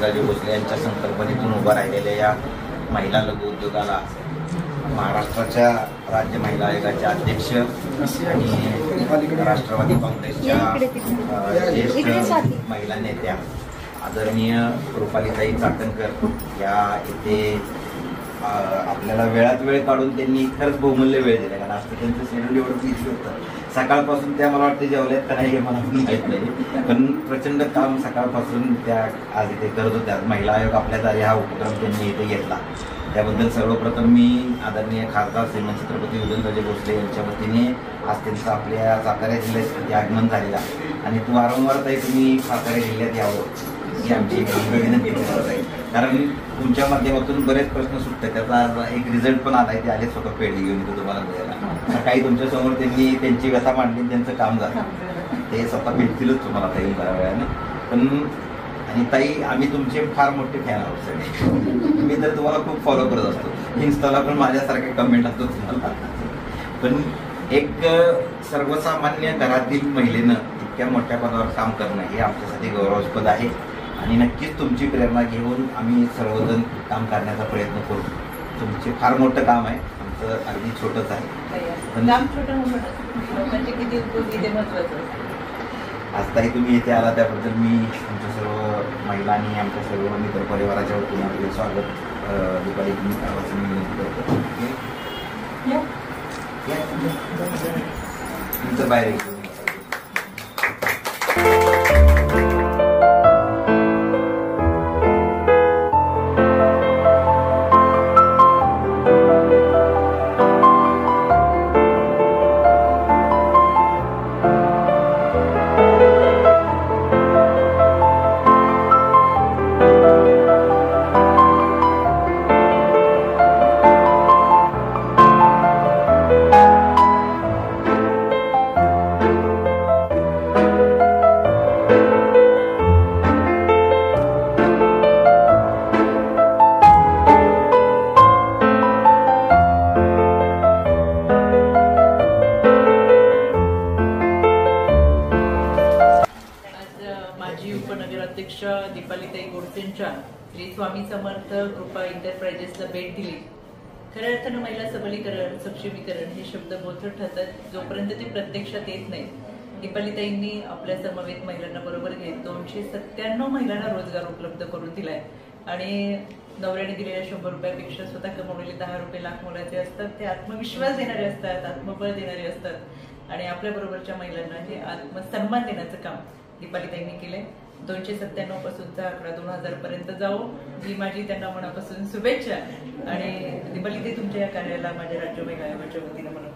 उदयनराजे भोसले यांच्या संकल्पनेतून उभा राहिलेल्या या महिला लघु उद्योगाला महाराष्ट्राच्या राज्य महिला आयोगाच्या अध्यक्ष आणि राष्ट्रवादी काँग्रेसच्या ज्येष्ठ महिला नेत्या आदरणीय रुपालीताई चाकणकर या इथे आपल्याला वेळात वेळ काढून त्यांनी खरंच बहुमूल्य वेळ दिला. कारण असतं त्यांचं शेड्यूल एवढं बिझी होतं. सकाळपासून त्या मला वाटतं जेवल्यात का नाही हे मला माहीत नाही, पण प्रचंड काम सकाळपासून त्या आज इथे करत होत्या. महिला आयोग आपल्या दारी हा उपक्रम त्यांनी इथे घेतला. त्याबद्दल सर्वप्रथम मी आदरणीय खासदार श्रीमंत छत्रपती उदयनराजे भोसले यांच्या वतीने आज त्यांचं आपल्या सातारा जिल्ह्यात आगमन झालेलं आणि वारंवार ताई तुम्ही सातारा जिल्ह्यात यावं ही आमची विनंती करत आहे. कारण तुमच्या माध्यमातून बरेच प्रश्न सुटतात. त्याचा एक रिझल्ट पण आलाय. ते आले स्वतः पेढी घेऊन येतो तुम्हाला द्यायला. सकाळी तुमच्या समोर त्यांनी त्यांची व्यथा मांडली, त्यांचं काम झालं. ते स्वतः भेटतीलच तुम्हाला ताई बऱ्या वेळाने. पण आणि ताई आम्ही तुमचे फार मोठे फॅन आहोत सगळे. मी तर तुम्हाला खूप फॉलो करत असतो. इन्स्टाला पण माझ्यासारखे कमेंट असतो तुम्हाला. पण एक सर्वसामान्य घरातील महिलेनं इतक्या मोठ्या पदावर काम करणं हे आमच्यासाठी गौरवास्पद आहे आणि नक्कीच तुमची प्रेरणा घेऊन आम्ही सर्वजण काम करण्याचा प्रयत्न करू. तुमचे फार मोठं काम आहे, आमचं अगदी छोटंच आहे. आज ताई तुम्ही इथे आला त्याबद्दल मी तुमच्या सर्व महिला आणि आमच्या सर्व मित्र परिवाराच्या वतीने आपले स्वागत दुपारी तुम्ही करावाचं मी विनंती करतो. तुमचं बाहेर उपनगराध्यक्ष दीपालीताई गोडसेंच्या श्री स्वामी समर्थ कृपा एंटरप्राइजेसला भेट दिली. खऱ्या अर्थानं महिला सबलीकरण सक्षमीकरण हे शब्द बोथट ठरतात जोपर्यंत ते प्रत्यक्षात येत नाही. दीपालीताईंनी आपल्या समवेत महिलांना बरोबर घेत 297 महिलांना रोजगार उपलब्ध करून दिलाय आणि नवऱ्याने दिलेल्या 100 रुपयापेक्षा स्वतः कमवलेले 10 रुपये लाख मोलाचे असतात. ते आत्मविश्वास देणारे असतात, आत्मबळ देणारे असतात आणि आपल्या बरोबरच्या महिलांना हे आत्मसन्मान देण्याचं काम दीपालीताईंनी केलंय. 297 पासूनचा आकडा 2000 पर्यंत जाओ ही माझी त्यांना मनापासून शुभेच्छा आणि दीपालीताई तुमच्या या कार्याला माझ्या राज्य महिला आयोगाच्या वतीने मला